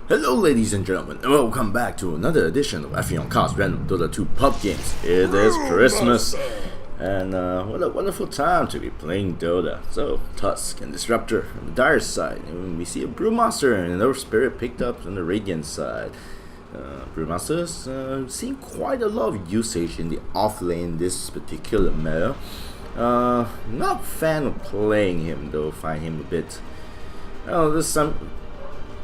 Hello ladies and gentlemen, and welcome back to another edition of Ephyon Cast Random Dota 2 Pub Games. It is Christmas, and what a wonderful time to be playing Dota. So, Tusk and Disruptor on the Dire side, and we see a Brewmaster and another Spirit picked up on the Radiant side. Brewmaster's seeing quite a lot of usage in the off lane this particular meta. Not a fan of playing him though, find him a bit...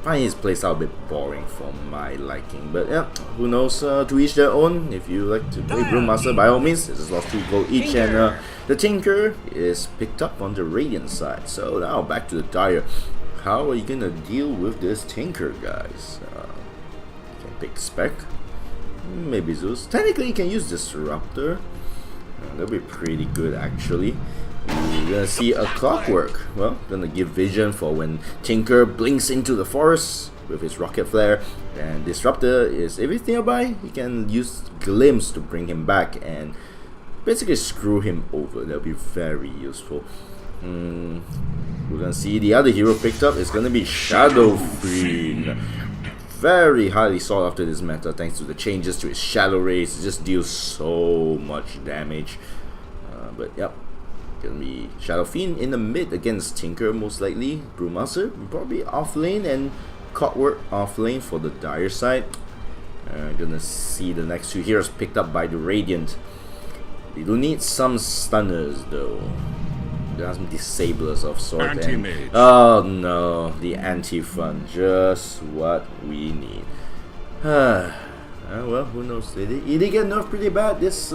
find his playstyle a bit boring for my liking, but yeah, who knows, to each their own. If you like to play Brewmaster, by all means, this is lost 2 gold each, and the Tinker is picked up on the Radiant side. So now back to the Dire. How are you gonna deal with this Tinker, guys? You can pick Spec, maybe Zeus. Technically you can use Disruptor, that'll be pretty good actually. You're gonna see a Clockwork. Well, gonna give vision for when Tinker blinks into the forest with his rocket flare, and Disruptor is, if he's nearby, you can use Glimpse to bring him back and basically screw him over. That'll be very useful. We're gonna see the other hero picked up is gonna be Shadow Fiend. Very highly sought after this meta thanks to the changes to his Shadow Rays. It just deals so much damage. But yep. Gonna be Shadow Fiend in the mid against Tinker, most likely. Brewmaster probably off lane, and Clockwork off lane for the Dire side. Gonna see the next 2 heroes picked up by the Radiant. They do need some stunners though. There are some disablers of sort. Oh no, the anti-fun, just what we need. Well, who knows? He did get nerfed pretty bad this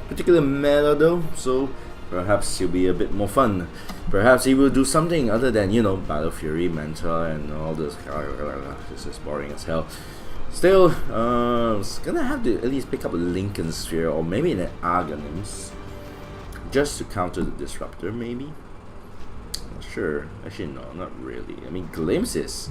particular meta though, so perhaps he'll be a bit more fun. Perhaps he will do something other than, you know, Battle Fury, Manta, and all this. This is boring as hell. Still, it's gonna have to at least pick up a Lincoln Sphere or maybe an Arganims just to counter the Disruptor, maybe. Not sure. Actually, no, not really. I mean, Glimpse is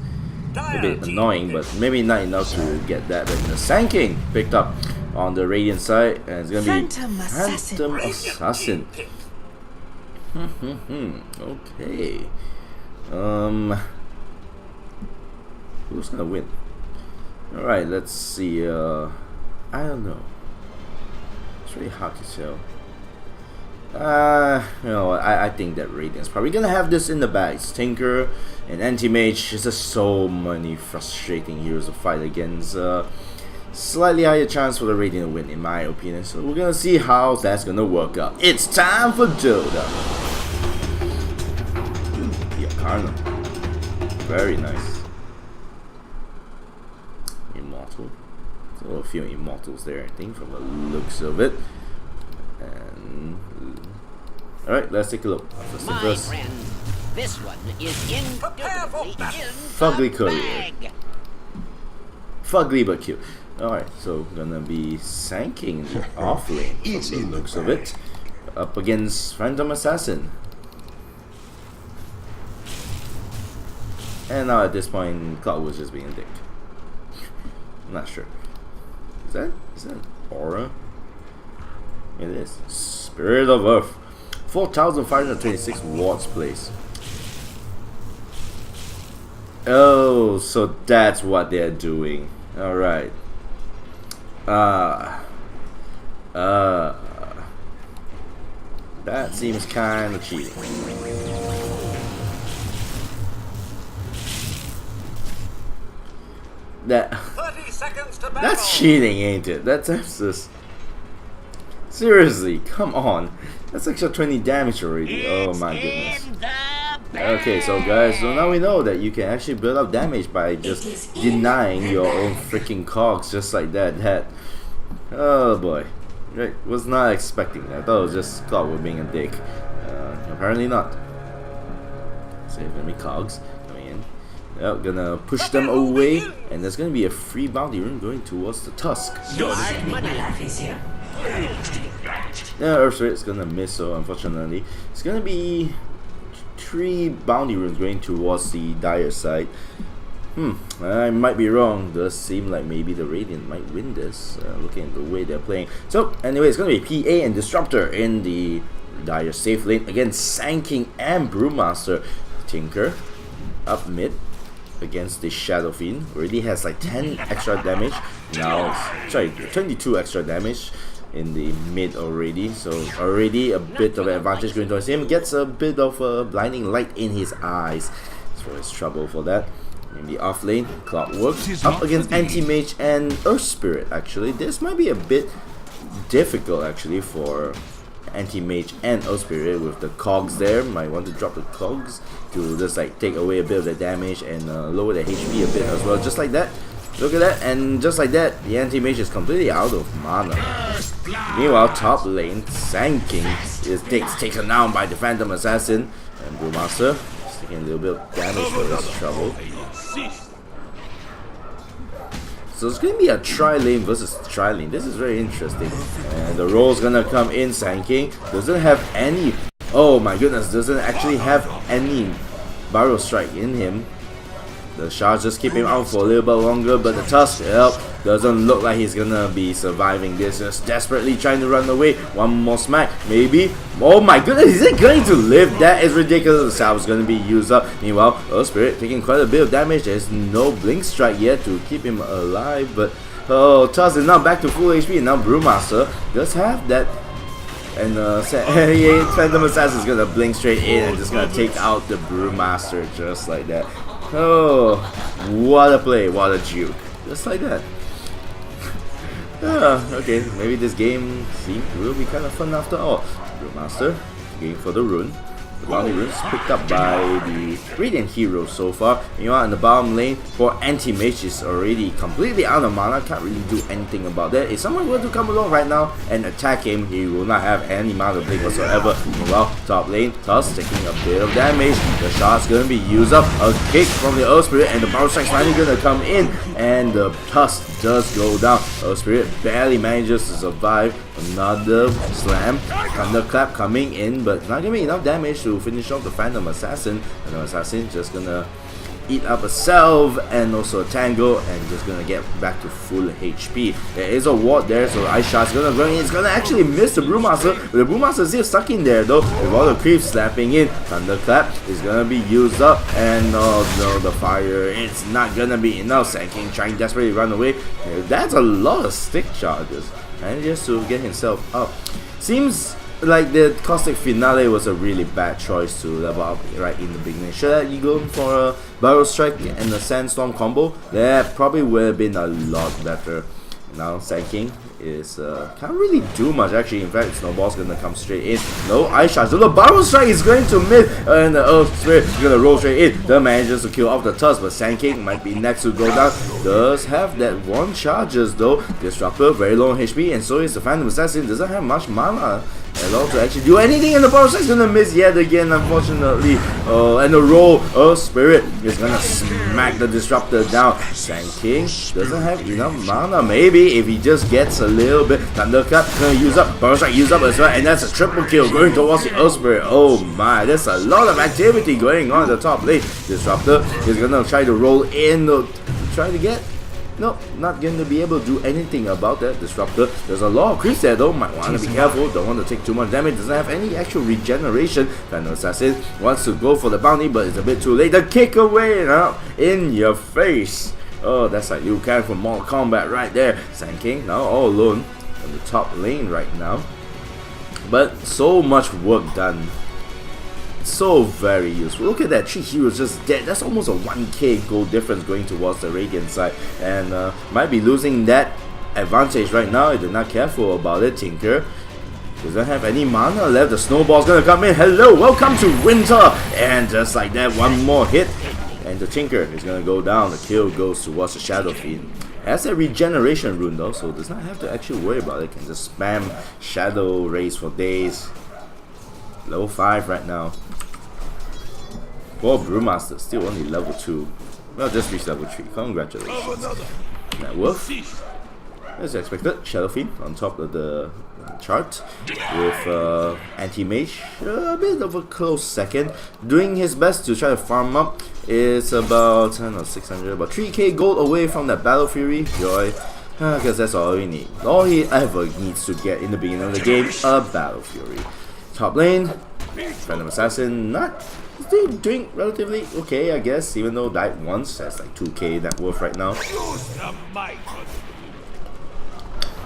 a bit annoying, but maybe not enough to get that. But the Sand King picked up on the Radiant side, and it's gonna be Phantom Assassin. Okay. Who's gonna win? Alright, let's see. I don't know. It's really hard to tell. You know, I think that Radiant's probably gonna have this in the bags. Tinker and Anti-Mage. There's just so many frustrating heroes to fight against. Slightly higher chance for the Radiant to win, in my opinion. So we're gonna see how that's gonna work out. It's time for Dota. The Arcana. Very nice. Immortal. So a few Immortals there, I think, from the looks of it. And alright, let's take a look. First, this one is indubitably in Fugly the Courier. bag. Fugly but cute. Alright, so gonna be Sanking the off lane from the looks of it. Up against Phantom Assassin. And now at this point, Cloud was just being a dick. I'm not sure. Is that Aura? It is. Spirit of Earth. 4,526 watts place. Oh, so that's what they're doing. Alright. That seems kinda cheating. That's cheating, ain't it? That's just... Seriously, come on. That's extra 20 damage already. Oh my goodness. Okay, so guys, so now we know that you can actually build up damage by just denying your own freaking cogs just like that. Oh boy. Right, was not expecting that. I thought it was just Clockwork being a dick. Apparently not. So there's gonna be cogs coming in. Yep, gonna push them away, and there's gonna be a free bounty rune going towards the Tusk. Yeah, Earth Rate's gonna miss, so unfortunately it's gonna be 3 bounty runes going towards the Dire side. I might be wrong. Does seem like maybe the Radiant might win this, looking at the way they're playing. So anyway, it's gonna be PA and Disruptor in the Dire safe lane against Sand King and Brewmaster. Tinker up mid. against the Shadow Fiend. Already has like 10 extra damage. Now, sorry, 22 extra damage in the mid already. So already a bit of advantage going towards him. Gets a bit of a blinding light in his eyes. So it's trouble for that. In the off lane, Clockwork up against Anti-Mage and Earth Spirit. Actually, this might be a bit difficult actually for Anti-Mage and Earth Spirit with the cogs there. Might want to drop the cogs to just like take away a bit of the damage and lower the HP a bit as well. Just like that. Look at that, and just like that, the Anti-Mage is completely out of mana. Meanwhile, top lane, Sand King is taken down by the Phantom Assassin, and Brewmaster is taking a little bit of damage for this trouble. So it's going to be a tri-lane versus tri-lane. This is very interesting. And the roll's going to come in. Sand King doesn't have any... Oh my goodness, doesn't actually have any Barrow Strike in him. The shards just keep him out for a little bit longer, but the Tusk doesn't look like he's gonna be surviving this. Just desperately trying to run away. One more smack, maybe. Oh my goodness, is it going to live? That is ridiculous. The salve is gonna be used up. Meanwhile, Earth Spirit taking quite a bit of damage. There's no Blink Strike yet to keep him alive, but oh, Tusk is now back to full HP, and now Brewmaster does have that. And Phantom Assassin is gonna blink straight in and just gonna take out the Brewmaster just like that. Oh, what a play, what a juke. Just like that. Okay, maybe this game will be kind of fun after all. Brewmaster going for the rune. The bounty runes picked up by the Radiant heroes so far. Meanwhile, in the bottom lane, for Anti-Mage is already completely out of mana. Can't really do anything about that. If someone were to come along right now and attack him, he will not have any mana to blink whatsoever. Meanwhile, top lane, Tusk taking a bit of damage. The shot's gonna be used up. A kick from the Earth Spirit, and the Barrow Strike's finally gonna come in, and the Tusk does go down. Earth Spirit barely manages to survive. Another slam. Thunderclap coming in, but not gonna be enough damage to finish off the Phantom Assassin. Phantom Assassin just gonna eat up a salve and also a tango, and just gonna get back to full HP. There is a ward there, so Ice Shot's gonna run in. It's gonna actually miss the Brewmaster, but the Brewmaster is still stuck in there though, with all the creeps slapping in. Thunderclap is gonna be used up, and oh no, the fire, it's not gonna be enough. Sand King trying desperately to run away. That's a lot of stick charges, and just to get himself up. Seems like the Caustic Finale was a really bad choice to level up right in the beginning. Should you go for a Barrow Strike and a Sandstorm combo? That probably would have been a lot better. Now Sand King is can't really do much actually. In fact, Snowball's gonna come straight in. No Ice Charge. So the Barrow Strike is going to miss, and the Earth Spirit is gonna roll straight in. The manages to kill off the Tusk, but Sand King might be next to go down. Does have that one charges though. Disruptor very low on HP, and so is the Phantom Assassin. Doesn't have much mana at all to actually do anything, and the Barrow Strike is gonna miss yet again, unfortunately. And the roll Earth Spirit is gonna smack the Disruptor down. Sand King doesn't have enough mana. Maybe if he just gets a little bit. Thunderclap gonna use up, Barrow Strike use up as well, and that's a triple kill going towards the Earth Spirit. Oh my, there's a lot of activity going on at the top lane. Disruptor is gonna try to roll in, try to get. Nope, not going to be able to do anything about that Disruptor. There's a lot of creeps there though, might want to be careful, don't want to take too much damage, doesn't have any actual regeneration. Phantom Assassin wants to go for the bounty, but it's a bit too late. The kick away now, in your face. Oh, that's like Liu Kang from Mortal Kombat right there. Sand King now all alone on the top lane right now. But so much work done. So very useful. Look at that, 3 heroes just dead. That's almost a 1k gold difference going towards the Radiant side, and might be losing that advantage right now if they're not careful about it. Tinker doesn't have any mana left. The Snowball's gonna come in. Hello, welcome to winter, and just like that, one more hit and the Tinker is gonna go down. The kill goes towards the Shadow Fiend. Has a regeneration rune though, so does not have to actually worry about it. Can just spam Shadow Rays for days. Level 5 right now. For Brewmaster, still only level 2. Well, just reached level 3. Congratulations. Net worth, as expected, Shadow Fiend on top of the chart with Anti-Mage a bit of a close second, doing his best to try to farm up. It's about, I don't know, 600, about 3k gold away from that Battle Fury. Joy, because that's all we need. All he ever needs to get in the beginning of the game, a Battle Fury. Top lane, Phantom Assassin, not still doing relatively okay, I guess, even though died once. That's like 2k net worth right now.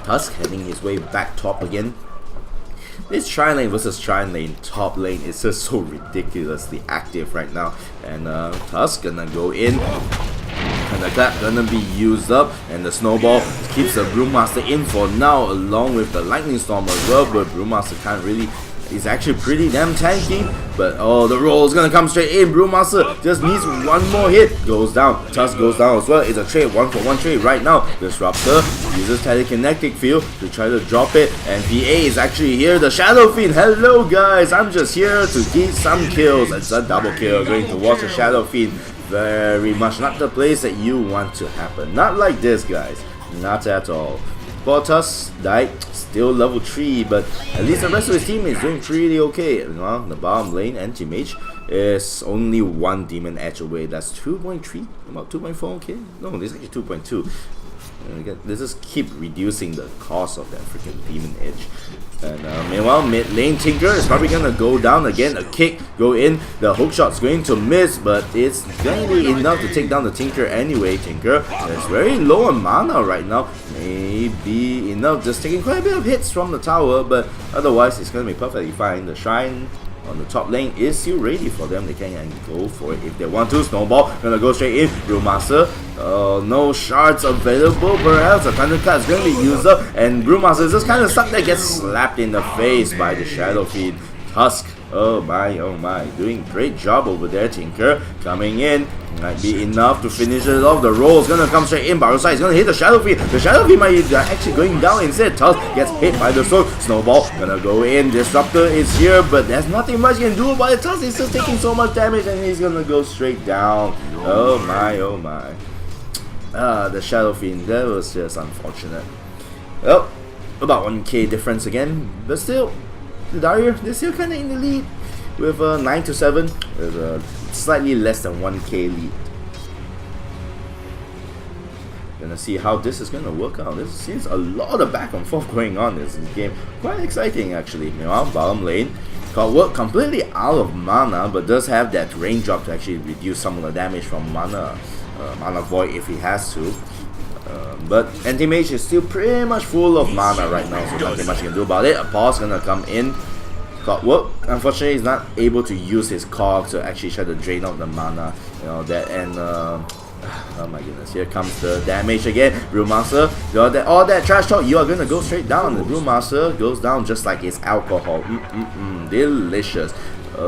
Tusk heading his way back top again. This Shrine Lane versus Shrine Lane top lane is just so ridiculously active right now. And Tusk gonna go in. And the clap gonna be used up, and the snowball keeps the Brewmaster in for now, along with the Lightning Storm as well. But Brewmaster can't really. He's actually pretty damn tanky, but oh, the roll is gonna come straight in. Brewmaster just needs one more hit. Goes down. Tusk goes down as well. It's a trade, 1-for-1 trade right now. Disruptor uses telekinetic field to try to drop it, and PA is actually here. The Shadow Fiend. Hello guys, I'm just here to get some kills. It's a double kill going towards the Shadow Fiend. Very much not the place that you want to happen. Not like this, guys. Not at all. Tusk died, still level 3, but at least the rest of his team is doing pretty okay. Well, the bottom lane, Anti-Mage, is only one Demon Edge away. That's 2.3, about 2.4k? No, this is actually 2.2. Let's just keep reducing the cost of that freaking Demon Edge. And meanwhile, mid lane Tinker is probably gonna go down again. A kick, go in. The hook shot's going to miss, but it's gonna be enough to take down the Tinker anyway. Tinker is very low on mana right now. Maybe enough, just taking quite a bit of hits from the tower, but otherwise it's gonna be perfectly fine. The Shrine on the top lane is still ready for them. They can go for it if they want to. Snowball gonna go straight in. Brewmaster, no shards available. Perhaps a Thunderclap is gonna be used up, and Brewmaster is just kind of stuck there, gets slapped in the face by the Shadow Fiend. Tusk, oh my, doing great job over there. Tinker coming in, might be enough to finish it off. The roll is gonna come straight in. Barosai is gonna hit the Shadow Fiend. The Shadow Fiend might be actually going down instead. Tusk gets hit by the sword. Snowball gonna go in. Disruptor is here, but there's nothing much you can do about it. Tusk is just taking so much damage, and he's gonna go straight down. Oh my. The Shadow Fiend, that was just unfortunate. Well, about 1k difference again, but still, the Dario, they're still kinda in the lead with 9-7, with a slightly less than 1k lead. Gonna see how this is gonna work out. This seems a lot of back and forth going on in this game. Quite exciting actually. Meanwhile, bottom lane, Clockwork completely out of mana, but does have that raindrop to actually reduce some of the damage from mana void if he has to. But Anti-Mage is still pretty much full of mana right now, so nothing much you can do about it. A pause gonna come in. Clockwork, unfortunately, he's not able to use his cog to actually try to drain out the mana. You know that, and oh my goodness, here comes the damage again. Brewmaster, all that trash talk, you are gonna go straight down. The Brewmaster goes down just like it's alcohol. Delicious.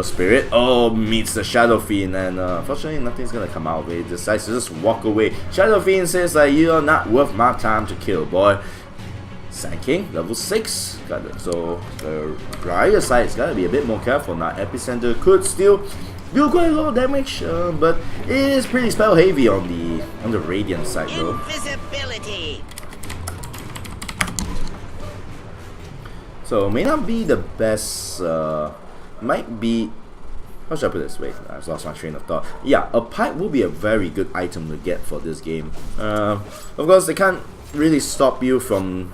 Spirit, meets the Shadow Fiend, and unfortunately nothing's gonna come out of it. He decides to just walk away. Shadow Fiend says like, you're not worth my time to kill, boy. Sand King, level 6. Got it. So the Briar side is gotta be a bit more careful now. Epicenter could still do quite a lot of damage, but it is pretty spell heavy on the Radiant side though. Invisibility. So may not be the best. Might be, how should I put this? Wait, I've lost my train of thought. Yeah, a pipe will be a very good item to get for this game. Of course, they can't really stop you from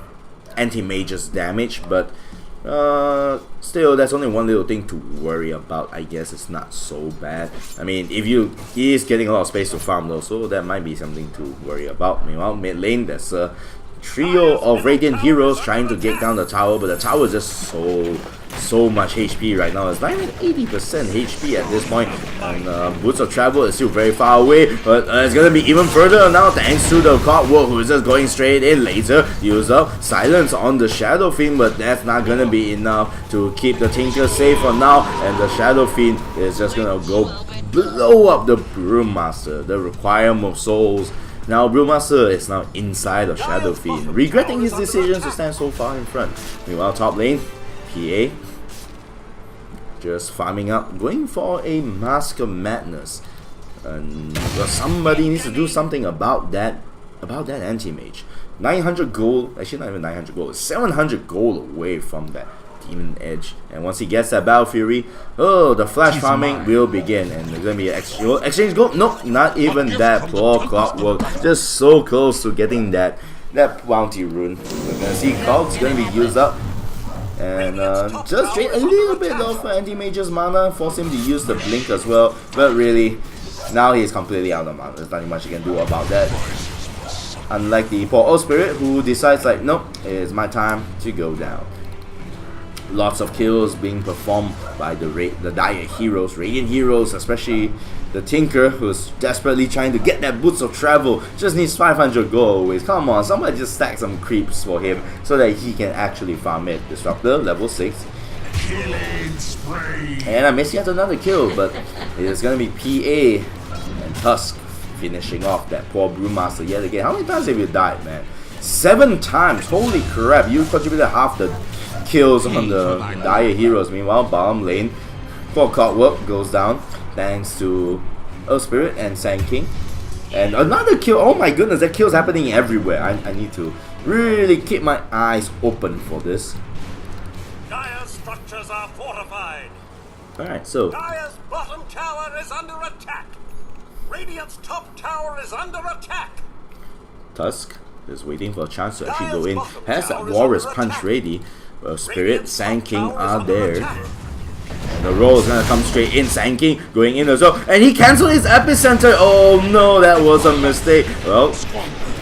Anti-Mage's damage, but still, that's only one little thing to worry about. I guess it's not so bad. I mean, he is getting a lot of space to farm though, so that might be something to worry about. Meanwhile, mid lane, there's a trio of Radiant heroes trying to get down the tower, but the tower is just so much HP right now. It's not even 80% HP at this point, and Boots of Travel is still very far away, but it's gonna be even further now thanks to the Clockwork, who is just going straight in. Laser, use up Silence on the Shadow Fiend, but that's not gonna be enough to keep the Tinker safe for now, and the Shadow Fiend is just gonna go blow up the Brewmaster. The Requiem of Souls. Now Brewmaster is now inside of Shadow Fiend, regretting his decision to stand so far in front. Meanwhile, top lane, PA just farming up, going for a Mask of Madness, and well, somebody needs to do something about that Anti-Mage. 900 gold, actually not even 900 gold, 700 gold away from that Demon Edge, and once he gets that Battle Fury, the flash farming will begin, and there's gonna be an exchange gold. Nope, not even that. Poor Clockwork, just so close to getting that bounty rune. We're gonna see Cog's gonna be used up. And just drain a little bit of anti-mage's mana, force him to use the blink as well. But really, now he's completely out of mana. There's nothing much you can do about that. Unlike the poor Old Spirit, who decides like, nope, it's my time to go down. Lots of kills being performed by the Dire Heroes, Radiant Heroes, especially the Tinker, who's desperately trying to get that Boots of Travel. Just needs 500 gold always. Come on, somebody just stack some creeps for him so that he can actually farm it. Disruptor, level 6. And I missed yet another kill, but it's gonna be PA and Tusk finishing off that poor Brewmaster yet again. How many times have you died, man? 7 times! Holy crap, you contributed half the kills on the Dire Heroes. Meanwhile, bottom lane, for Clockwork goes down thanks to Earth Spirit and Sand King. And another kill. Oh my goodness, that kill's happening everywhere. I need to really keep my eyes open for this. Dire's structures are fortified. Alright, so Dire's bottom tower is under attack. Radiant's top tower is under attack. Tusk is waiting for a chance to actually go in. Has that Walrus Punch ready. Spirit, Sand King are there. And the roll is gonna come straight in. Sand King going in as well. And he cancelled his epicenter. Oh no, that was a mistake. Well,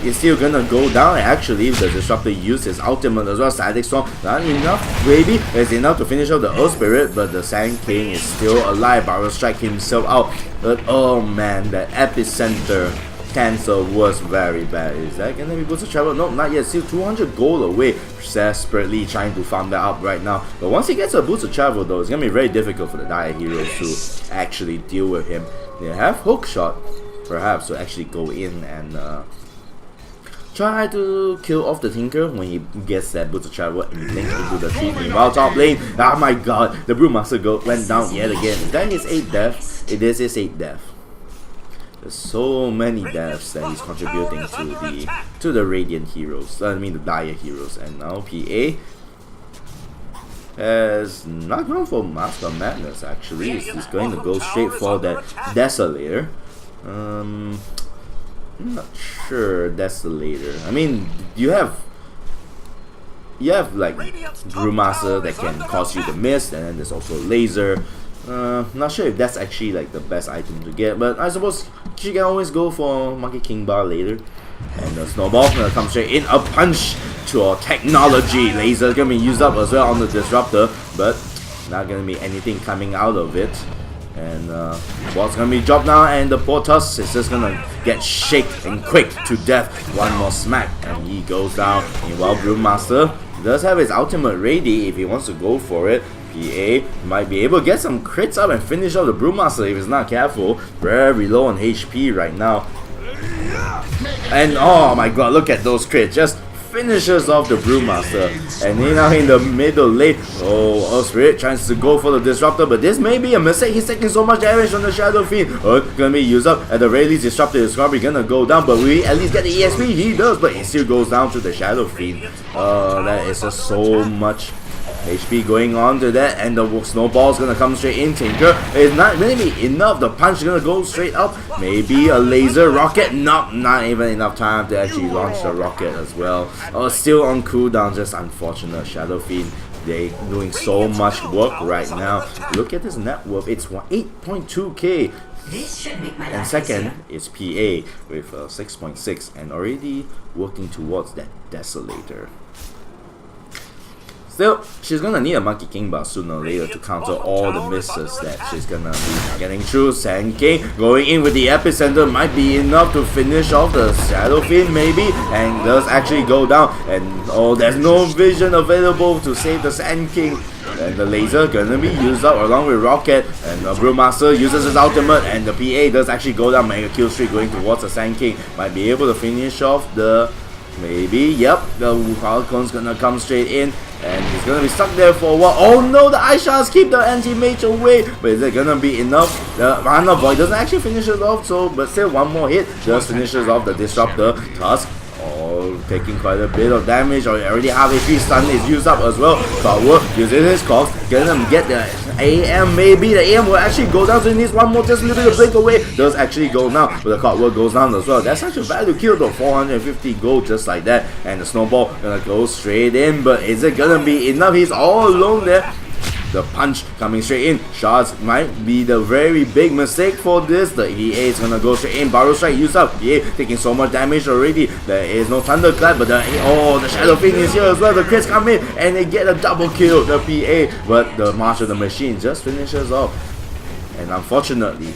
he's still gonna go down. Actually, the Disruptor used his ultimate as well. Static Storm, not enough. Maybe it's enough to finish off the Earth Spirit, but the Sand King is still alive. Barrel Strike himself out. But oh man, that epicenter cancel was very bad. Is that gonna be Boots of Travel? No, not yet. Still 200 gold away. Desperately trying to farm that up right now. But once he gets a Boots of Travel though, it's gonna be very difficult for the Dire Heroes to actually deal with him. They have Hook Shot, perhaps, to actually go in and try to kill off the Tinker when he gets that Boots of Travel and link into the tree. Meanwhile, top lane, oh my god, the Brewmaster went down yet again. Is that his 8th death? It is his 8th death. There's so many deaths that he's contributing to the Radiant Heroes. I mean the Dire Heroes. And now PA has not gone for Master Madness actually. He's going to go straight for that Desolator. I'm not sure Desolator. I mean you have like Brewmaster that can cause you the mist, and then there's also Laser. Not sure if that's actually like the best item to get, but I suppose she can always go for Monkey King Bar later. And the Snowball gonna come straight in, a punch to our technology. Laser gonna be used up as well on the Disruptor, but not gonna be anything coming out of it. And ball's gonna be dropped now, and the poor Tusk is just gonna get shaken quick to death. One more smack, and he goes down. Meanwhile, Brewmaster does have his ultimate ready if he wants to go for it. PA might be able to get some crits up and finish off the Brewmaster if he's not careful. Very low on HP right now. And oh my god, look at those crits. Just finishes off the Brewmaster. And now in the middle lane, oh, Earth Spirit tries to go for the Disruptor, but this may be a mistake. He's taking so much damage from the Shadow Fiend. Gonna be used up. At the very least, Disruptor is probably gonna go down, but we at least get the EXP. He does, but he still goes down to the Shadow Fiend. That is just so much HP going on to that, and the Snowball's gonna come straight in. Tinker is not really enough. The punch is gonna go straight up. Maybe a laser rocket. Nope, not even enough time to actually launch the rocket as well. Still on cooldown. Just unfortunate. Shadow Fiend, they doing so much work right now. Look at this net worth. It's 8.2k. And second is PA with 6.6 and already working towards that Desolator. Still, she's gonna need a Monkey King Bar sooner or later to counter all the misses that she's gonna be getting through. Sand King going in with the epicenter might be enough to finish off the Shadow Fiend maybe, and does actually go down. And oh, there's no vision available to save the Sand King. And the laser gonna be used up along with Rocket, and the Brewmaster uses his ultimate, and the PA does actually go down. Mega kill streak going towards the Sand King. Might be able to finish off the... Maybe, yep, the Falcon's gonna come straight in, and he's gonna be stuck there for a while. Oh no, the Ice Shards keep the anti-mage away, but is it gonna be enough? The Mana Void doesn't actually finish it off, so, but still one more hit just finishes off the Disruptor. Tusk, taking quite a bit of damage, or already half HP. Stun is used up as well. Power uses his cogs, gonna get the AM, maybe the AM will actually go down, so he needs one more, just a little bit of blink away. Does actually go down, but the clockwork goes down as well. That's such a value kill though, 450 gold just like that. And the snowball gonna go straight in, but is it gonna be enough? He's all alone there. The punch coming straight in. Shards might be the very big mistake for this. The EA is gonna go straight in. Barrow Strike used up. EA taking so much damage already. There is no Thunderclap, but the Shadow Fiend is here as well. The crits come in and they get a double kill. The PA, but the March of the Machine just finishes off. And unfortunately,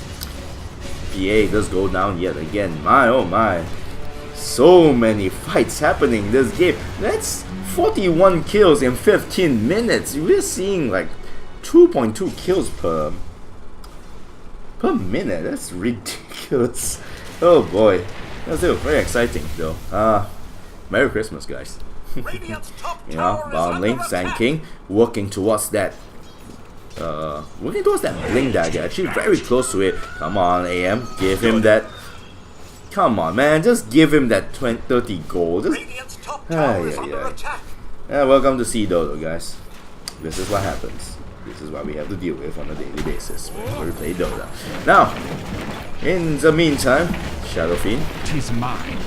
PA does go down yet again. My oh my. So many fights happening in this game. That's 41 kills in 15 minutes. We're seeing like 2.2 kills per minute. That's ridiculous. Oh boy. That's still very exciting though. Merry Christmas, guys. You know, bottom lane, Sand King working towards that blink dagger. Actually very close to it. Come on, AM, give him that. Come on, man, just give him that 30 gold. Just yeah, welcome to Seedo, though, guys. This is what happens. This is what we have to deal with on a daily basis when we play Dota. Now, in the meantime, Shadow Fiend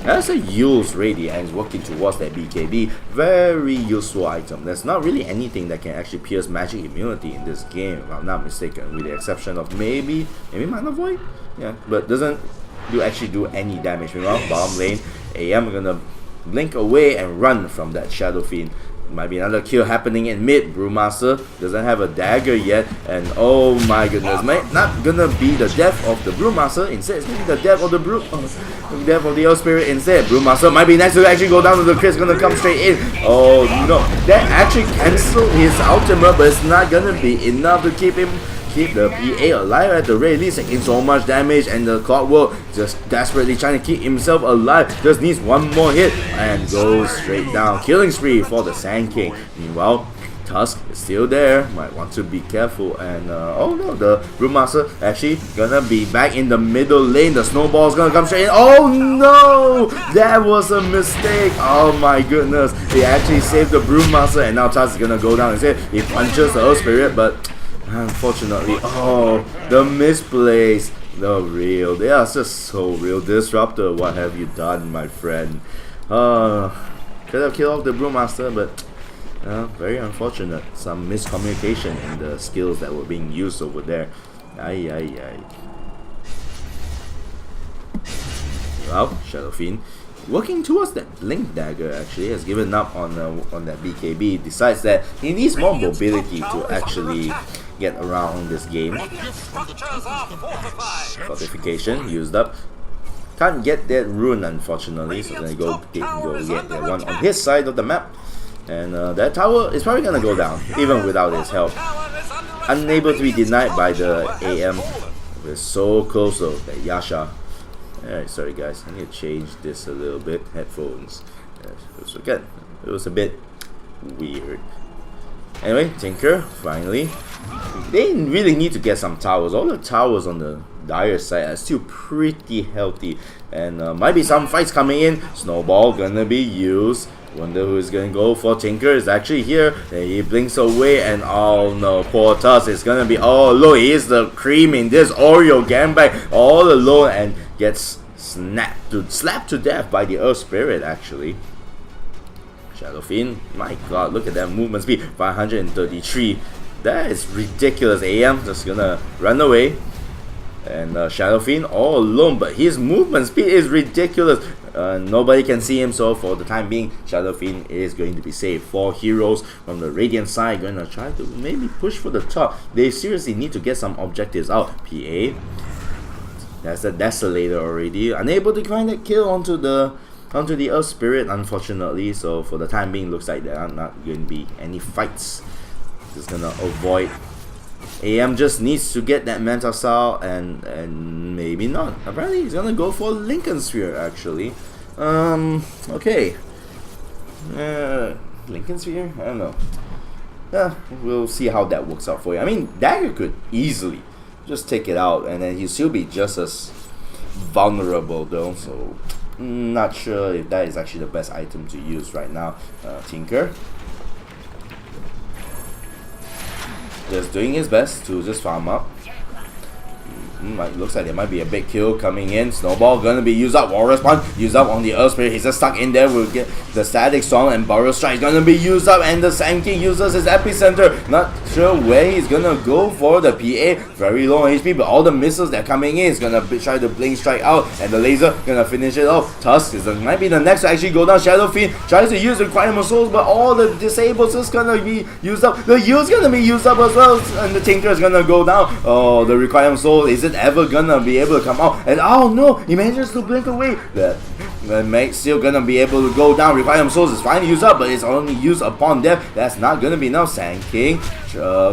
has a Yule's Radiant and is working towards that BKB. Very useful item. There's not really anything that can actually pierce magic immunity in this game, if I'm not mistaken, with the exception of maybe Mana Void? Yeah, but doesn't actually do any damage. Meanwhile, bottom lane, AM gonna blink away and run from that Shadow Fiend. Might be another kill happening in mid. Brewmaster doesn't have a dagger yet, and oh my goodness, might not gonna be the death of the Brewmaster. Instead, it's gonna be the death of the death of the Earth Spirit instead. Brewmaster might be next to actually go down to the crit's gonna come straight in. Oh no, that actually cancelled his ultimate, but it's not gonna be enough to keep the PA alive at the very least, taking so much damage, and the Clockwork just desperately trying to keep himself alive. Just needs one more hit and goes straight down. Killing spree for the Sand King. Meanwhile, Tusk is still there. Might want to be careful. And oh no, the Brewmaster actually gonna be back in the middle lane. The snowball's gonna come straight in. Oh no, that was a mistake. Oh my goodness, he actually saved the Brewmaster, and now Tusk is gonna go down instead. He punches the Earth Spirit, but unfortunately, oh, the misplays, they are just so real. Disruptor, what have you done, my friend? Could have killed off the Brewmaster, but very unfortunate. Some miscommunication in the skills that were being used over there. Well, Shadow Fiend working towards that blink dagger actually has given up on that BKB. Decides that he needs more mobility to actually get around this game. Fortification used up. Can't get that rune unfortunately, so gonna go get that one on his side of the map. And that tower is probably gonna go down even without his help. Unable to be denied by the AM. We're so close though, that Yasha. Alright, sorry guys, I need to change this a little bit. Headphones. It was a bit weird. Anyway, Tinker, finally. They really need to get some towers. All the towers on the Dire side are still pretty healthy. And might be some fights coming in. Snowball gonna be used. Wonder who's gonna go for Tinker is actually here. And he blinks away, and oh no, poor Tusk is gonna be all alone. He is the cream in this Oreo gangbang, all alone, and gets slapped to death by the Earth Spirit actually. Shadow Fiend, my god, look at that movement speed, 533. That is ridiculous. AM just gonna run away. And Shadow Fiend all alone, but his movement speed is ridiculous. Nobody can see him, so for the time being, Shadow Fiend is going to be saved. 4 heroes from the Radiant side gonna try to maybe push for the top. They seriously need to get some objectives out. PA, that's the Desolator already. Unable to find that kill onto the Earth Spirit, unfortunately. So for the time being, looks like there are not going to be any fights. Just gonna avoid. AM just needs to get that Mental Style, and maybe not. Apparently he's gonna go for Lincoln Sphere actually. Okay. Lincoln Sphere? I don't know. Yeah, we'll see how that works out for you. I mean, Dagger could easily just take it out, and then he'll still be just as vulnerable though, so not sure if that is actually the best item to use right now. Tinker. just doing his best to just farm up. Looks like there might be a big kill coming in. Snowball gonna be used up. Warrior's Punch used up on the Earth Spirit. He's just stuck in there. We'll get the Static Storm, and Burrow Strike is gonna be used up, and the Sand King uses his Epicenter. Not sure where he's gonna go for the PA. Very low on HP, but all the missiles that are coming in is gonna try to Blink Strike out, and the laser gonna finish it off. Tusk might be the next to actually go down. Shadow Fiend tries to use the Requirement Souls, but all the disables is gonna be used up. The Yield's gonna be used up as well, and the Tinker is gonna go down. Oh, the Requirement Soul, is it ever gonna be able to come out? And oh no, he manages to blink away. That Meg's still gonna be able to go down. Requirement Souls is finally used up, but it's only used upon death. That's not gonna be enough. Sand King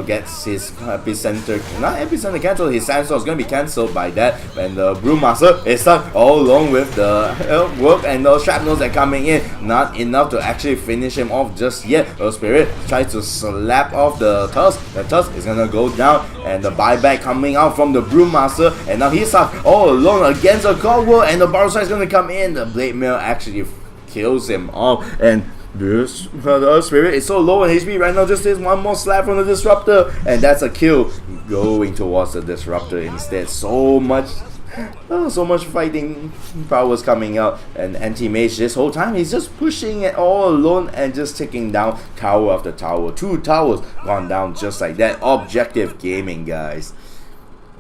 gets his Epicenter, not Epicenter cancelled, his Sandstorm is gonna be cancelled by that, and the Brewmaster is stuck all along with the work and those shrapnels that are coming in. Not enough to actually finish him off just yet. Earth Spirit tries to slap off the Tusk. The Tusk is gonna go down, and the buyback coming out from the Brewmaster, and now he's stuck all alone against a Cogwheel, and the Borrow Strike is gonna come in. The Blade Mail actually kills him off, and the Earth Spirit is so low on HP right now. Just takes one more slap from the Disruptor, and that's a kill going towards the Disruptor instead. So much fighting powers coming out, and Anti-Mage this whole time he's just pushing it all alone and just taking down tower after tower. 2 towers gone down just like that. Objective gaming, guys.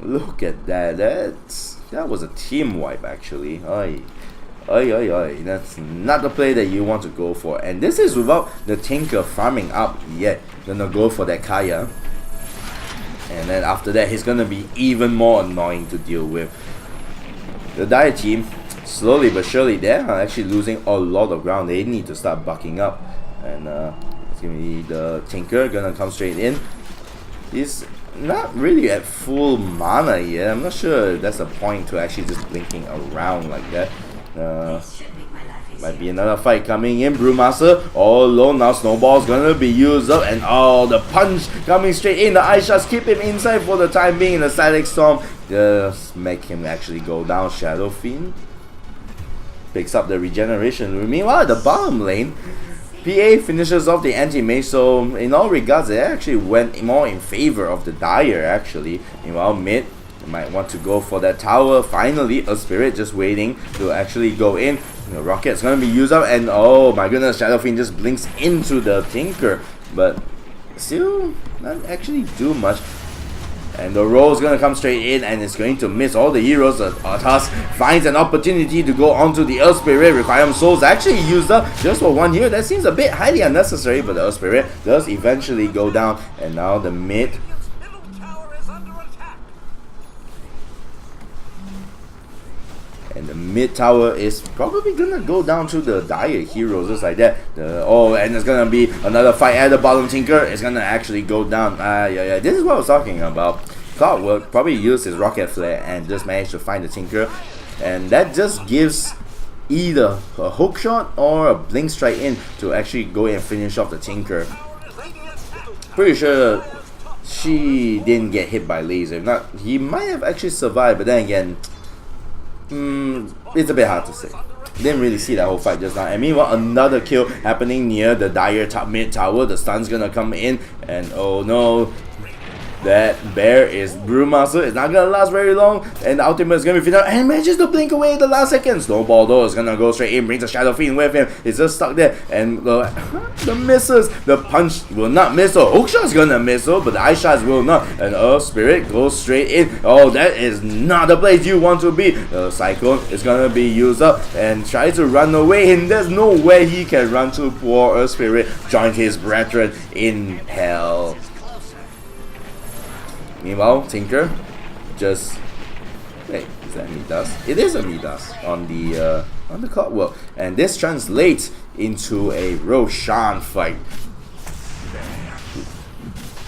Look at that. That was a team wipe actually. That's not the play that you want to go for, and this is without the Tinker farming up yet. Gonna go for that Kaya, and then after that he's gonna be even more annoying to deal with. The Dire team, slowly but surely, they are actually losing a lot of ground. They need to start bucking up, and it's gonna be the Tinker gonna come straight in. He's not really at full mana yet. I'm not sure if that's a point to actually just blinking around like that. Might be another fight coming in. Brewmaster all alone now. Snowball's gonna be used up, and oh, the punch coming straight in. The ice shots keep him inside for the time being. The Static Storm just make him actually go down. Shadow Fiend picks up the regeneration. Meanwhile, the bottom lane, PA finishes off the Anti-Mage, so in all regards, it actually went more in favor of the Dire actually. Meanwhile, mid, you might want to go for that tower. Finally, a Spirit just waiting to actually go in. The Rocket's gonna be used up, and oh my goodness, Shadow Fiend just blinks into the Tinker, but still not actually do much. And the roll's gonna come straight in, and it's going to miss all the heroes. Tusk finds an opportunity to go onto the Earth Spirit. Requirement Souls actually used up just for 1 hero. That seems a bit highly unnecessary, but the Earth Spirit does eventually go down, and now the mid. And the mid tower is probably gonna go down to the Dire heroes just like that. And there's gonna be another fight at the bottom. Tinker is gonna actually go down. Yeah, this is what I was talking about. Cloud will probably use his rocket flare and just manage to find the Tinker, and that just gives either a hook shot or a blink strike in to actually go and finish off the Tinker. Pretty sure she didn't get hit by laser. If not, he might have actually survived, but then again, it's a bit hard to say. Didn't really see that whole fight just now. And meanwhile, another kill happening near the Dire mid tower. The stun's gonna come in, and oh no, that bear is Brewmaster. It's not gonna last very long, and the ultimate is gonna be finished, and manages to blink away at the last second. Snowball though is gonna go straight in, brings a Shadow Fiend with him. He's just stuck there, and the misses. The punch will not miss. The hook shot's gonna miss, but the ice shots will not. And Earth Spirit goes straight in. Oh, that is not the place you want to be. The Cyclone is gonna be used up and tries to run away, and there's no way he can run to. Poor Earth Spirit joined his brethren in hell. Meanwhile, Tinker just wait, is that Midas? It is a Midas on the Clockwork, and this translates into a Roshan fight.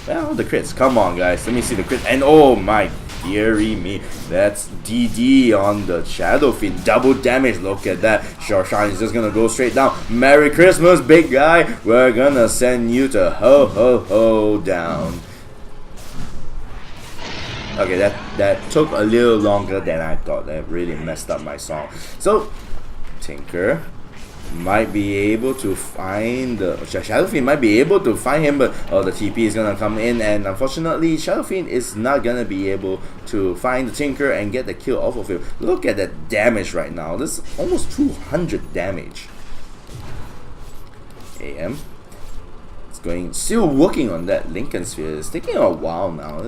Well, the crits, come on guys, let me see the crits, and oh my dearie me, that's DD on the Shadow Fiend, double damage. Look at that. Roshan is just gonna go straight down. Merry Christmas, big guy, we're gonna send you to ho ho ho down. Okay, that took a little longer than I thought. That really messed up my song. So, Tinker might be able to find the Shadow Fiend might be able to find him, but the TP is gonna come in, and unfortunately Shadow Fiend is not gonna be able to find the Tinker and get the kill off of him. Look at that damage right now. This is almost 200 damage. AM still working on that Lincoln Sphere. It's taking a while now.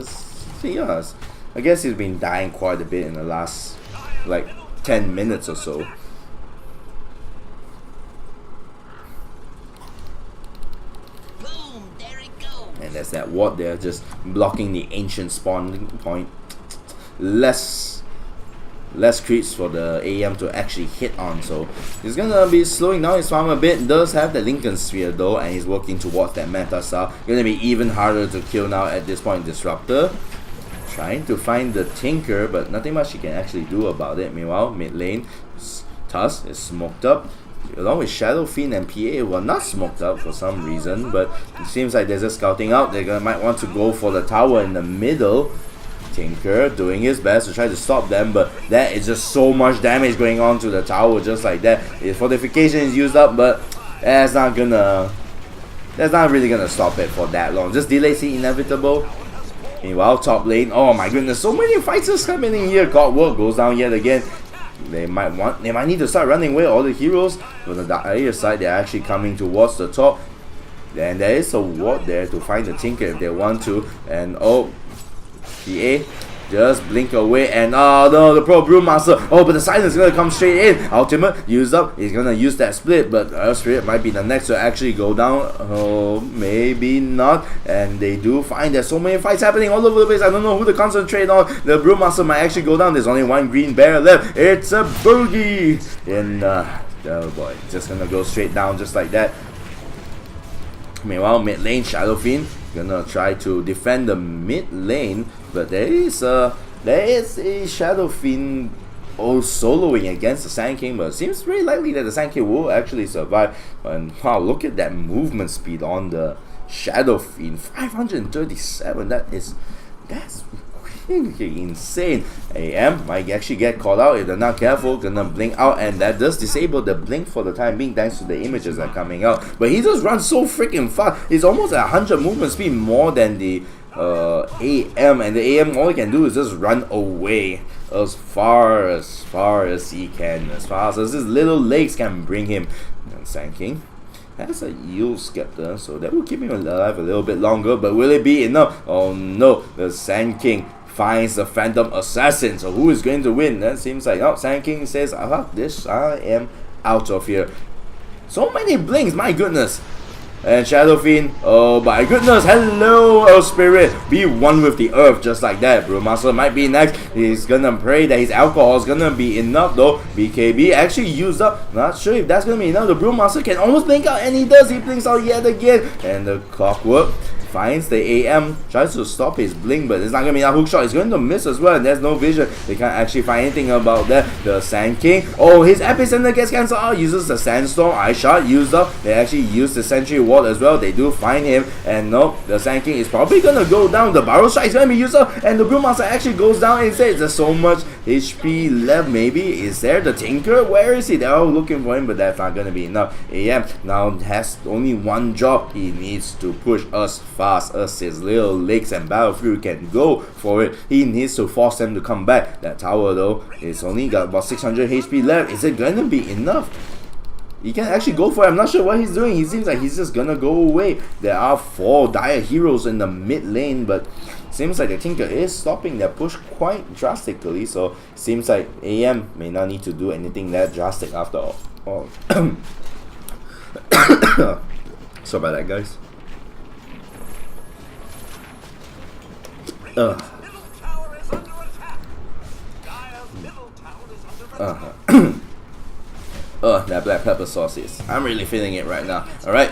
I guess he's been dying quite a bit in the last like 10 minutes or so. Boom, there it goes. And there's that ward there just blocking the ancient spawn point. Less creeps for the AM to actually hit on, so he's gonna be slowing down his farm a bit. Does have the Lincoln Sphere though, and he's working towards that meta style. Gonna be even harder to kill now at this point. Disruptor trying to find the Tinker, but nothing much he can actually do about it. Meanwhile, mid lane, Tusk is smoked up, along with Shadow Fiend and PA were not smoked up for some reason, but it seems like they're just scouting out. They might want to go for the tower in the middle. Tinker doing his best to try to stop them, but that is just so much damage going on to the tower just like that. His fortification is used up, but that's not really gonna stop it for that long. Just delays the inevitable. Meanwhile, top lane, oh my goodness, so many fighters coming in here. Godwork goes down yet again. They might need to start running away all the heroes. From the other side, they're actually coming towards the top. And there is a ward there to find the Tinker if they want to. And oh, PA just blink away, and oh no, the Pro Brewmaster. Oh, but the silence is gonna come straight in. Ultimate used up. He's gonna use that split, but Earth Spirit might be the next to actually go down. Oh, maybe not. And they do find there's so many fights happening all over the place. I don't know who to concentrate on. The Brewmaster might actually go down. There's only one green bear left. It's a boogie. And oh boy, just gonna go straight down just like that. Meanwhile, mid lane, Shadow Fiend gonna try to defend the mid lane, but there is a Shadow Fiend soloing against the Sand King, but it seems very likely that the Sand King will actually survive. And wow, look at that movement speed on the Shadow Fiend, 537. That's insane. AM might actually get caught out if they're not careful. Gonna blink out, and that does disable the blink for the time being thanks to the images that are coming out. But he just runs so freaking fast. He's almost at 100 movement speed more than the AM, and the AM all he can do is just run away as far as he can, as fast as his little legs can bring him. And Sand King has a yield scepter, so that will keep him alive a little bit longer, but will it be enough? Oh no, the Sand King finds the Phantom Assassin, so who is going to win? That seems like, oh, Sand King says, this, I am out of here. So many blinks, my goodness. And Shadow Fiend, oh my goodness, hello Earth Spirit, be one with the earth just like that. Brewmaster might be next. He's gonna pray that his alcohol is gonna be enough though. BKB actually used up, not sure if that's gonna be enough. The Brewmaster can almost blink out, and he does, he blinks out yet again. And the Clockwork finds the AM, tries to stop his blink, but it's not gonna be a hook shot. He's going to miss as well, and there's no vision. They can't actually find anything about that. The Sand King, oh, his epicenter gets cancelled out, uses the Sandstorm, Ice Shot used up. They actually use the Sentry Ward as well. They do find him, and nope, the Sand King is probably gonna go down. The Barrow Strike is gonna be used up, and the Brewmaster actually goes down instead. There's so much HP left. Maybe is there the Tinker? Where is he? They're all looking for him, but that's not gonna be enough. AM now has only one job. He needs to push us fast as his little legs and Battle Fury can go for it. He needs to force them to come back. That tower though, it's only got about 600 HP left. Is it gonna be enough? He can actually go for it. I'm not sure what he's doing. He seems like he's just gonna go away. There are 4 dire heroes in the mid lane, but seems like the Tinker is stopping their push quite drastically. So seems like AM may not need to do anything that drastic after all. Sorry about that, guys. Middle tower is under attack. Dire's middle tower is under attack. That black pepper sauce is. I'm really feeling it right now. Alright.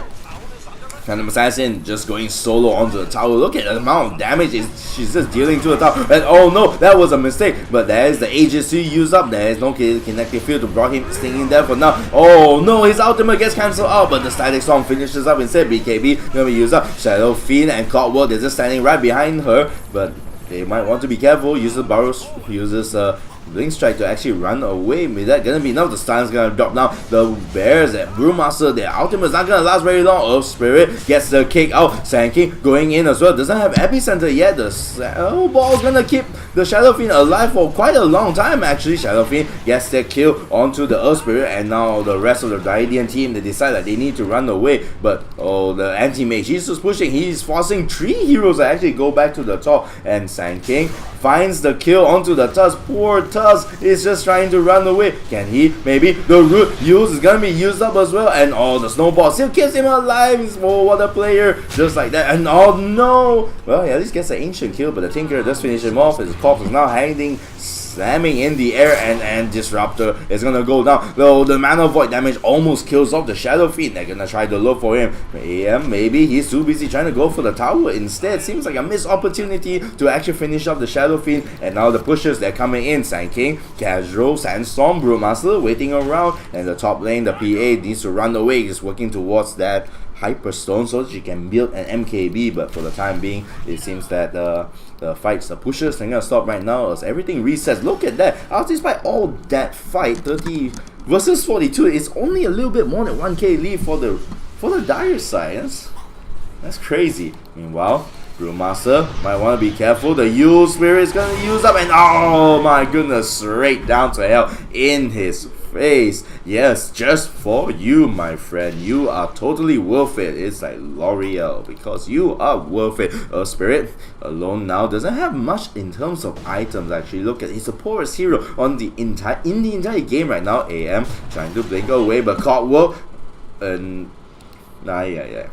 Phantom Assassin just going solo onto the tower. Look at the amount of damage she's just dealing to the tower. And oh no, that was a mistake. But there's the agency used up. There is no kinetic field to block him stinging there for now. Oh no, his ultimate gets cancelled out. But the Static Storm finishes up instead. BKB gonna be used up. Shadow Fiend and Clockwork, they're just standing right behind her. But they might want to be careful. Uses Barrows, uses Blink Strike to actually run away. Is that gonna be enough? The stun's gonna drop down. The Bears at Brewmaster, their ultimate's not gonna last very long. Earth Spirit gets the kick out. Sand King going in as well. Doesn't have Epicenter yet. The Ball's gonna keep the Shadow Fiend alive for quite a long time actually. Shadow Fiend gets their kill onto the Earth Spirit, and now the rest of the Dryadian team, they decide that they need to run away. But the anti-mage, he's just pushing. He's forcing 3 heroes to actually go back to the top, and Sand King finds the kill onto the Tusk. Poor Tusk is just trying to run away. Can he? Maybe the root use is gonna be used up as well, and the snowball still keeps him alive. Oh, what a player! Just like that, and oh no! Well, he at least gets an ancient kill, but the Tinker does finish him off. His corpse is now hanging, slamming in the air, and Disruptor is gonna go down. Though the Mana Void damage almost kills off the Shadow Fiend. They're gonna try to look for him. AM, maybe he's too busy trying to go for the tower instead. Seems like a missed opportunity to actually finish off the Shadow Fiend. And now the pushers, they're coming in. Sand King, Casual, Sandstorm, Brewmaster waiting around, and the top lane, the PA needs to run away. He's working towards that Hyperstone so that she can build an MKB, but for the time being, it seems that the fights, the pushers, they're gonna stop right now as everything resets. Look at that! Despite all that fight, 30 versus 42, it's only a little bit more than 1k lead for the Dire side. That's crazy. Meanwhile, Brewmaster might want to be careful. The Yule Spirit is gonna use up, and oh my goodness, straight down to hell in his face. Yes, just for you, my friend. You are totally worth it. It's like L'Oreal, because you are worth it. Spirit alone now doesn't have much in terms of items. Actually, look at, he's the poorest hero on the entire game right now. AM trying to blink away, but Clockwork and yeah.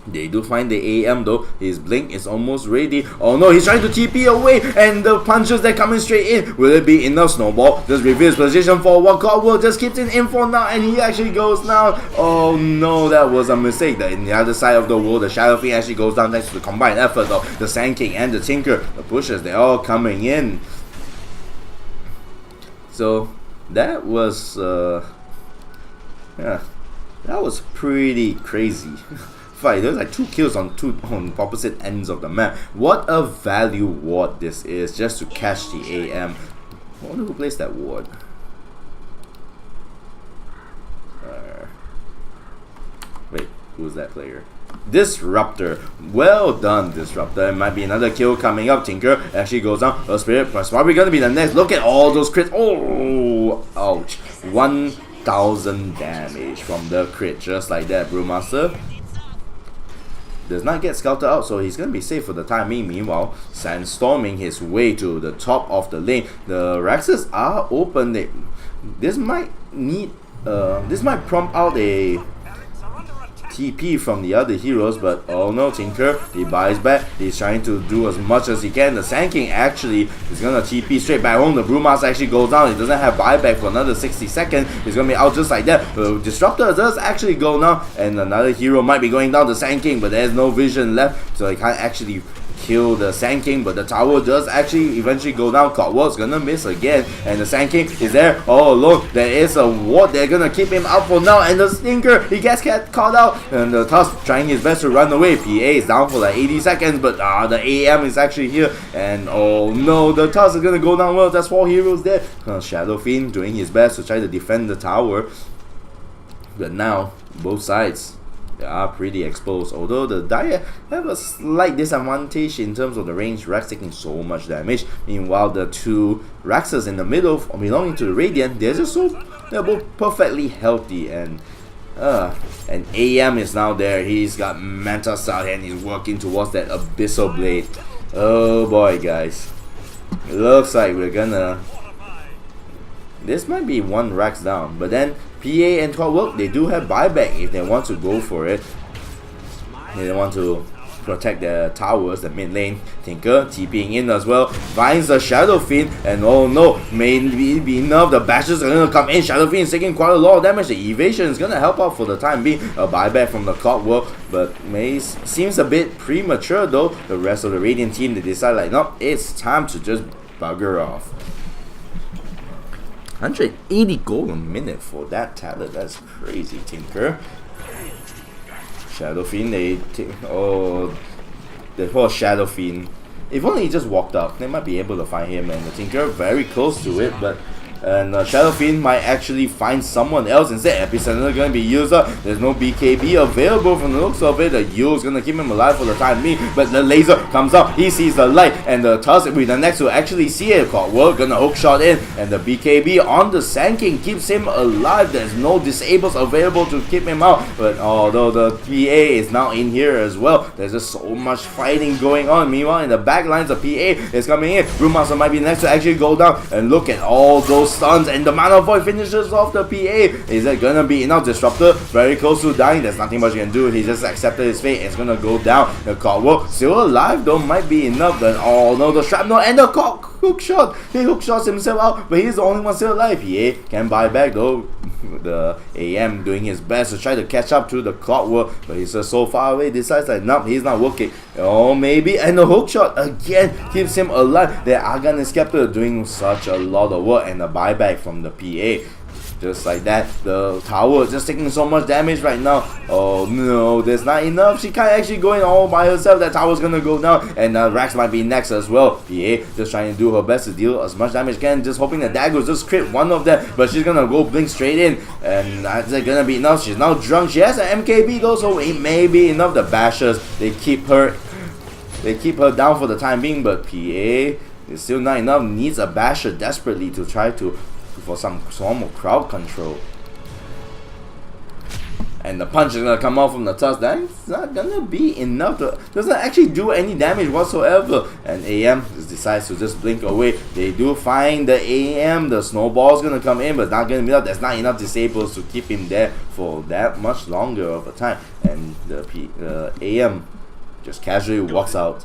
They do find the AM though. His blink is almost ready. Oh no, he's trying to TP away, and the punches that coming straight in. Will it be enough? Snowball just reveals position for one. Caldwell just keeps in info now, and he actually goes down. Oh no, that was a mistake. In the other side of the wall, the Shadow Fiend actually goes down thanks to the combined effort of the Sand King and the Tinker. The pushers, they're all coming in. So that was yeah, that was pretty crazy. There's like 2 kills on opposite ends of the map. What a value ward this is, just to catch the AM. I wonder who plays that ward. Wait, who's that player? Disruptor. Well done, Disruptor. It might be another kill coming up. Tinker actually goes down. The Spirit is probably gonna be the next. Look at all those crits. Oh, ouch. 1,000 damage from the crit, just like that. Brewmaster does not get scouted out, so he's going to be safe for the time being. Meanwhile, Sandstorming his way to the top of the lane. The Rexes are open. This might prompt out a TP from the other heroes, but oh no, Tinker, he buys back. He's trying to do as much as he can. The Sand King actually is gonna TP straight back home. The Brewmaster actually goes down. He doesn't have buyback for another 60 seconds. He's gonna be out just like that. The Disruptor does actually go now, and another hero might be going down. The Sand King, but there's no vision left, so he can't actually kill the Sand King, but the tower does actually eventually go down. Clockwork's gonna miss again, and the Sand King is there all alone. There is a ward, they're gonna keep him out for now, and the Stinker, he gets caught out, and the Tusk trying his best to run away. PA is down for like 80 seconds, but the AM is actually here, and oh no, the Tusk is gonna go down. Well, that's 4 heroes there. Shadow Fiend doing his best to try to defend the tower, but now both sides, they are pretty exposed. Although the Dire have a slight disadvantage in terms of the range. Rex taking so much damage. Meanwhile, the 2 Rexes in the middle belonging to the Radiant, they're both perfectly healthy, and AM is now there. He's got Manta Sal and he's working towards that Abyssal Blade. Oh boy, guys. It looks like we're gonna... This might be 1 Rex down, but then PA and Clockwork, they do have buyback if they want to go for it. They want to protect their towers, the mid lane. Tinker TPing in as well, finds the Shadow Fiend, and oh no, maybe be enough. The bashes are gonna come in. Shadow Fiend is taking quite a lot of damage. The evasion is gonna help out for the time being. A buyback from the Clockwork, but seems a bit premature though. The rest of the Radiant team, they decide like, no, it's time to just bugger off. 180 gold a minute for that talent. That's crazy, Tinker. Shadow Fiend, the poor Shadow Fiend. If only he just walked up, they might be able to find him, and the Tinker very close to it, but Shadow Fiend might actually find someone else instead. Epicenter gonna be used up. There's no BKB available from the looks of it. The Yule's gonna keep him alive for the time being, but the laser comes out. He sees the light, and the Tusk with the next to actually see it. We're gonna hook shot in, and the BKB on the Sand King keeps him alive. There's no disables available to keep him out, but although the PA is now in here as well, there's just so much fighting going on. Meanwhile, in the back lines, the PA is coming in. Brewmaster might be next to actually go down, and look at all those stuns, and the Mana Void finishes off the PA. Is it gonna be enough? Disruptor very close to dying. There's nothing much he can do. He just accepted his fate. It's gonna go down. The Clockwork still alive though, might be enough. Then oh no, the Shrapnel and the hook shot. He hook shots himself out, but he's the only one still alive. PA can buy back though. The AM doing his best to try to catch up to the Clockwork, but he's just so far away. Decides that nope, he's not working. Oh maybe, and the hook shot again keeps him alive. The Argan and Scepter doing such a lot of work, and the buyback from the PA. Just like that, the tower is just taking so much damage right now. Oh no, there's not enough. She can't actually go in all by herself. That tower's gonna go down, and Rax might be next as well. PA just trying to do her best to deal as much damage can, just hoping the daggers just crit one of them, but she's gonna go blink straight in, and that's gonna be enough. She's now drunk. She has an MKB though, so it may be enough. The Bashers, they keep her down for the time being, but PA is still not enough. Needs a Basher desperately to try to for some form of crowd control. And the punch is gonna come out from the Tusk. That's not gonna be enough. Doesn't actually do any damage whatsoever. And AM just decides to just blink away. They do find the AM. The snowball's gonna come in, but not gonna be enough. There's not enough disables to keep him there for that much longer of a time. And the AM just casually walks out.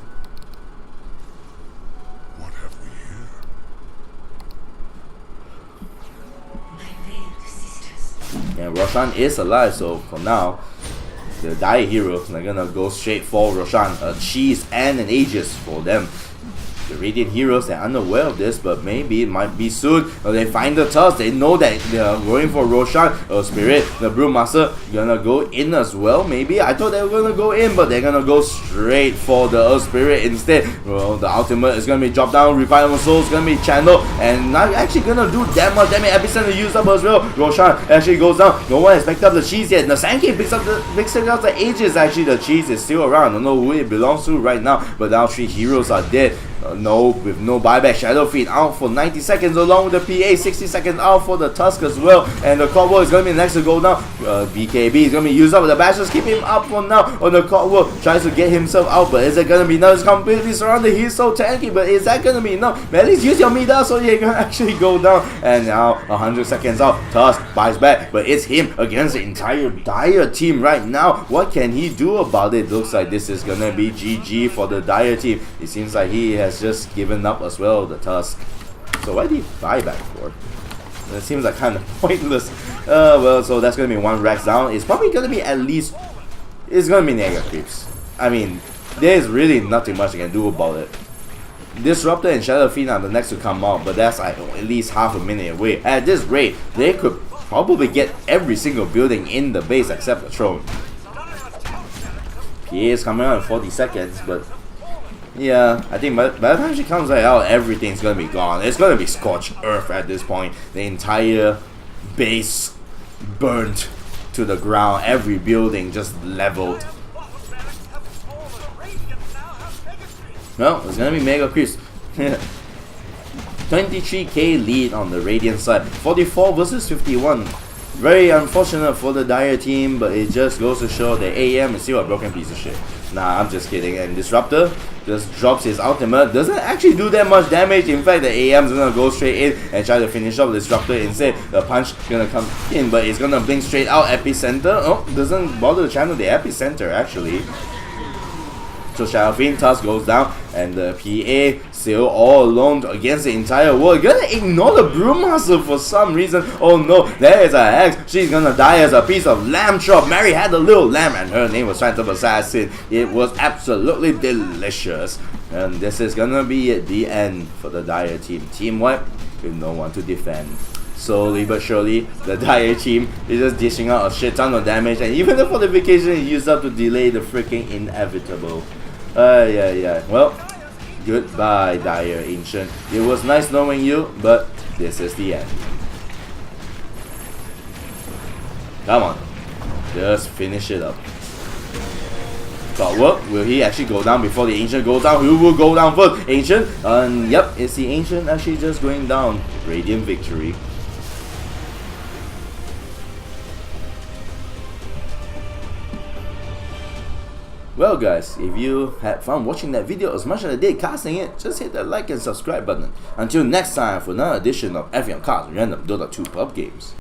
And Roshan is alive, so for now, the Dire Heroes are gonna go straight for Roshan. A cheese and an Aegis for them. The Radiant Heroes, they're unaware of this, but maybe it might be soon. They find the Tusk, they know that they're going for Roshan. Spirit, the Brewmaster, gonna go in as well, maybe. I thought they were gonna go in, but they're gonna go straight for the Spirit instead. Well, the ultimate is gonna be dropped down, Revival Soul is gonna be channeled, and not actually gonna do that much damage. Epicenter used up as well. Roshan actually goes down. No one has picked up the cheese yet. The Sand King picks up the Aegis. Actually, the cheese is still around. I don't know who it belongs to right now, but now 3 heroes are dead. No, with no buyback. Shadow Fiend out for 90 seconds along with the PA. 60 seconds out for the Tusk as well. And the Clockwork is going to be next to go down. BKB is going to be used up. The Bashers keep him up for now. On the Clockwork tries to get himself out, but is it going to be enough? He's completely surrounded. He's so tanky, but is that going to be enough? At least use your Mida so you can actually go down. And now 100 seconds out. Tusk buys back, but it's him against the entire Dire team right now. What can he do about it? Looks like this is going to be GG for the Dire team. It seems like he has just given up as well, the Tusk. So why did he buy back for? It seems like kind of pointless. Well, so that's going to be 1 Rax down. It's probably going to be at least... It's going to be negative creeps. I mean, there's really nothing much I can do about it. Disruptor and Shadow Fiend are the next to come out, but that's like at least half a minute away. At this rate, they could probably get every single building in the base except the throne. PA is coming out in 40 seconds, but yeah, I think by the time she comes out, everything's gonna be gone. It's gonna be scorched earth at this point. The entire base burnt to the ground. Every building just leveled. Well, it's gonna be mega creeps. 23k lead on the Radiant side. 44 versus 51. Very unfortunate for the Dire team, but it just goes to show that AM is still a broken piece of shit. Nah, I'm just kidding. And Disruptor just drops his ultimate. Doesn't actually do that much damage. In fact, the AM's gonna go straight in and try to finish off the Disruptor instead. The punch gonna come in, but it's gonna blink straight out. Epicenter. Oh, doesn't bother to channel the Epicenter actually. So Shadow Fiend Tusk goes down, and the PA still all alone against the entire world. Gonna ignore the Brewmaster for some reason. Oh no, there is a Hex. She's gonna die as a piece of lamb chop. Mary had a little lamb, and her name was Phantom Assassin. It was absolutely delicious. And this is gonna be the end for the Dire team. Team wipe with no one to defend. Slowly but surely, the Dire team is just dishing out a shit ton of damage, and even the fortification is used up to delay the freaking inevitable. Yeah. Well, Goodbye, Dire Ancient. It was nice knowing you, but this is the end. Come on. Just finish it up. Clockwork, will he actually go down before the Ancient goes down? Who will go down first? Ancient? Yep, it's the Ancient actually just going down. Radiant victory. Well guys, if you had fun watching that video as much as I did casting it, just hit that like and subscribe button. Until next time for another edition of Ephyon Cards Random Dota 2 pub games.